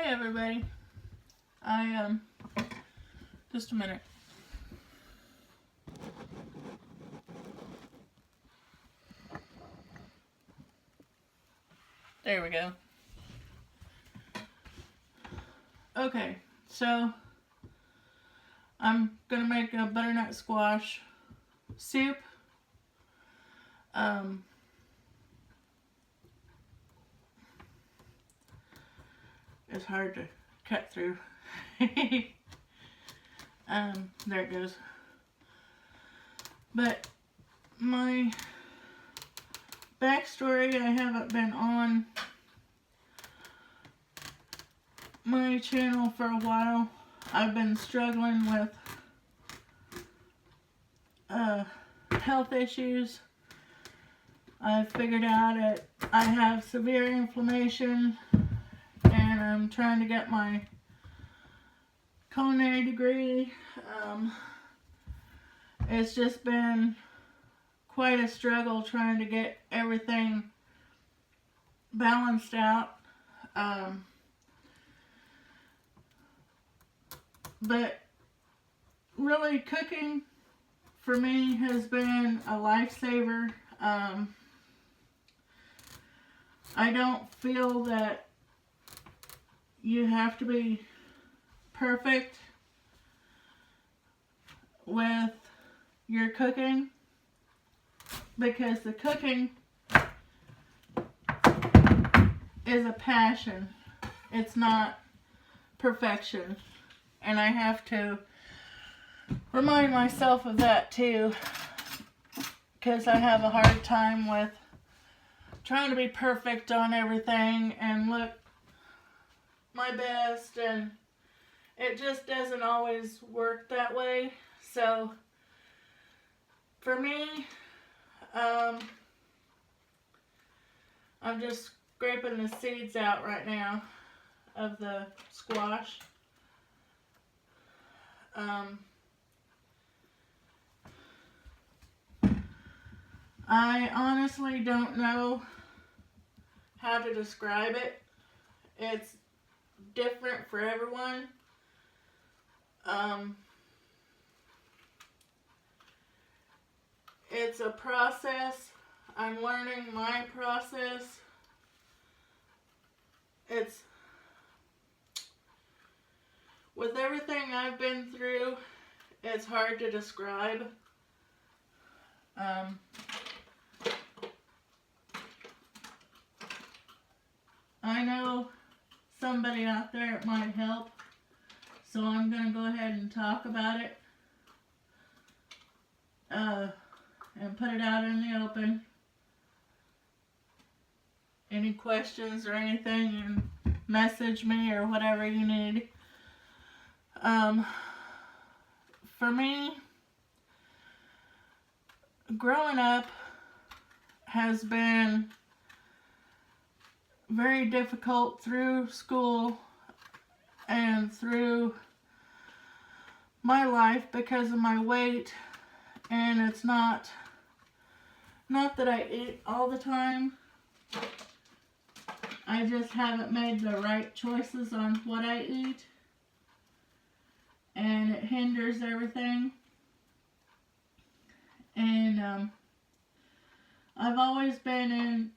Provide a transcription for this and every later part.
Hey everybody. Just a minute. There we go. Okay, so I'm gonna make a butternut squash soup. It's hard to cut through. There it goes. But my backstory, I haven't been on my channel for a while. I've been struggling with health issues. I figured out I have severe inflammation, and I'm trying to get my culinary degree. It's just been quite a struggle trying to get everything balanced out. But really, cooking for me has been a lifesaver. I don't feel that you have to be perfect with your cooking, because the cooking is a passion. It's not perfection. And I have to remind myself of that too, because I have a hard time with trying to be perfect on everything and look my best, and it just doesn't always work that way. So for me, I'm just scraping the seeds out right now of the squash. I honestly don't know how to describe it. It's different for everyone. It's a process. I'm learning my process. It's with everything I've been through, it's hard to describe. I know somebody out there it might help, so I'm going to go ahead and talk about it and put it out in the open. Any questions or anything, message me or whatever you need. For me, growing up has been very difficult through school and through my life because of my weight, and it's not that I eat all the time. I just haven't made the right choices on what I eat, and it hinders everything. And I've always been in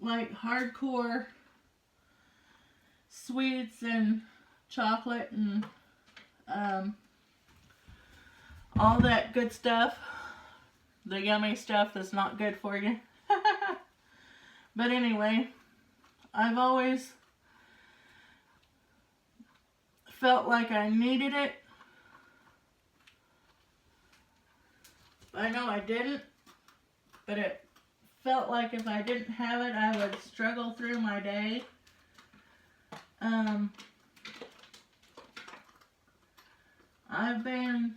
like hardcore sweets and chocolate and all that good stuff, the yummy stuff that's not good for you. But anyway, I've always felt like I needed it. I know I didn't, but it felt like if I didn't have it, I would struggle through my day. I've been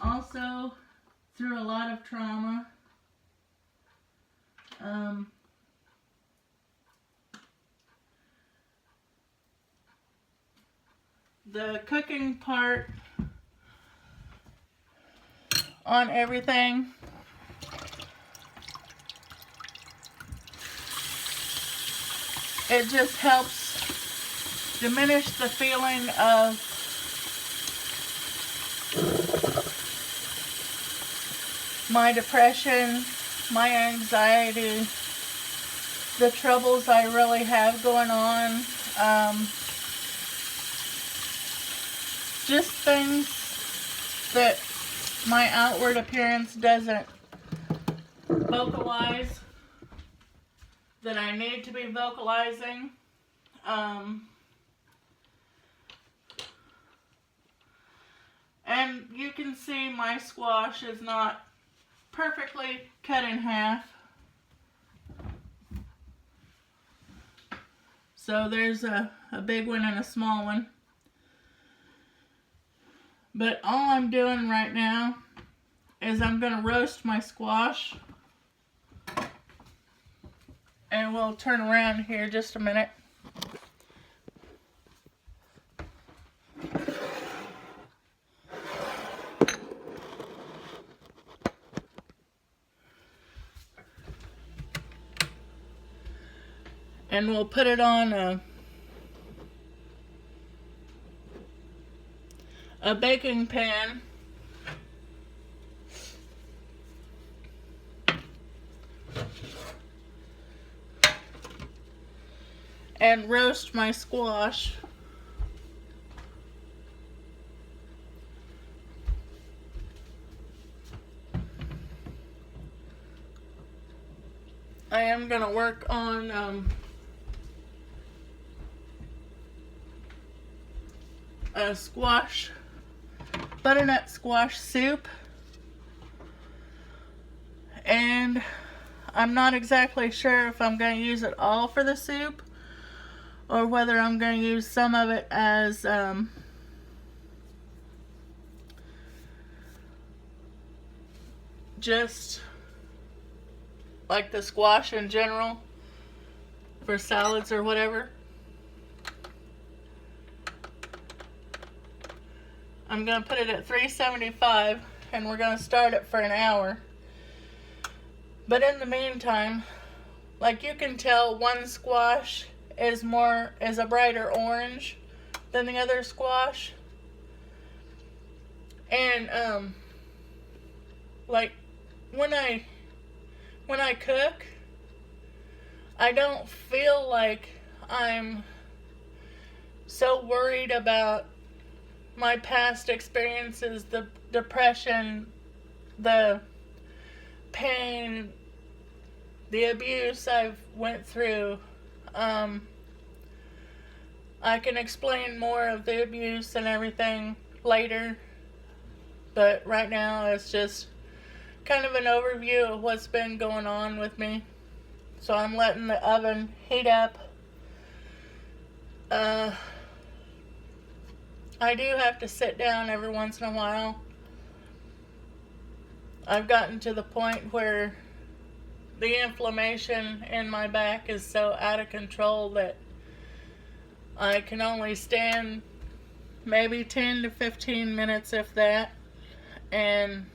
also through a lot of trauma. The cooking part on everything, it just helps diminish the feeling of my depression, my anxiety, the troubles I really have going on, just things that my outward appearance doesn't vocalize, that I need to be vocalizing. And you can see my squash is not perfectly cut in half. So there's a big one and a small one. But all I'm doing right now is I'm going to roast my squash. And we'll turn around here just a minute. And we'll put it on a baking pan. And roast my squash. I am going to work on a butternut squash soup, and I'm not exactly sure if I'm going to use it all for the soup or whether I'm going to use some of it as just like the squash in general for salads or whatever. I'm going to put it at 375 and we're going to start it for an hour. But in the meantime, like you can tell, one squash is a brighter orange than the other squash. And like when I cook, I don't feel like I'm so worried about my past experiences, the depression, the pain, the abuse I've went through. I can explain more of the abuse and everything later, but right now it's just kind of an overview of what's been going on with me. So I'm letting the oven heat up. I do have to sit down every once in a while. I've gotten to the point where the inflammation in my back is so out of control that I can only stand maybe 10 to 15 minutes, if that. And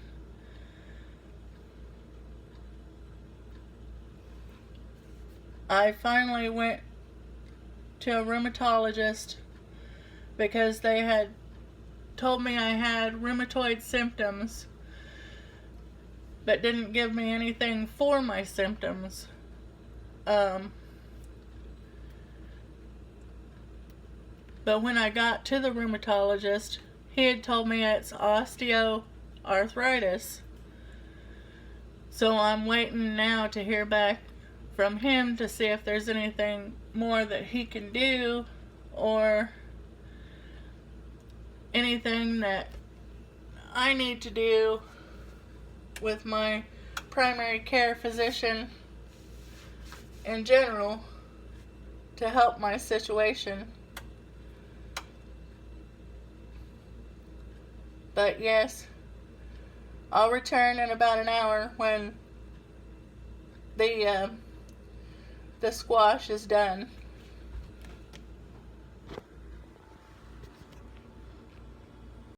I finally went to a rheumatologist because they had told me I had rheumatoid symptoms, but didn't give me anything for my symptoms. But when I got to the rheumatologist, he had told me it's osteoarthritis. So I'm waiting now to hear back from him to see if there's anything more that he can do, or anything that I need to do with my primary care physician in general to help my situation. But yes, I'll return in about an hour when the squash is done.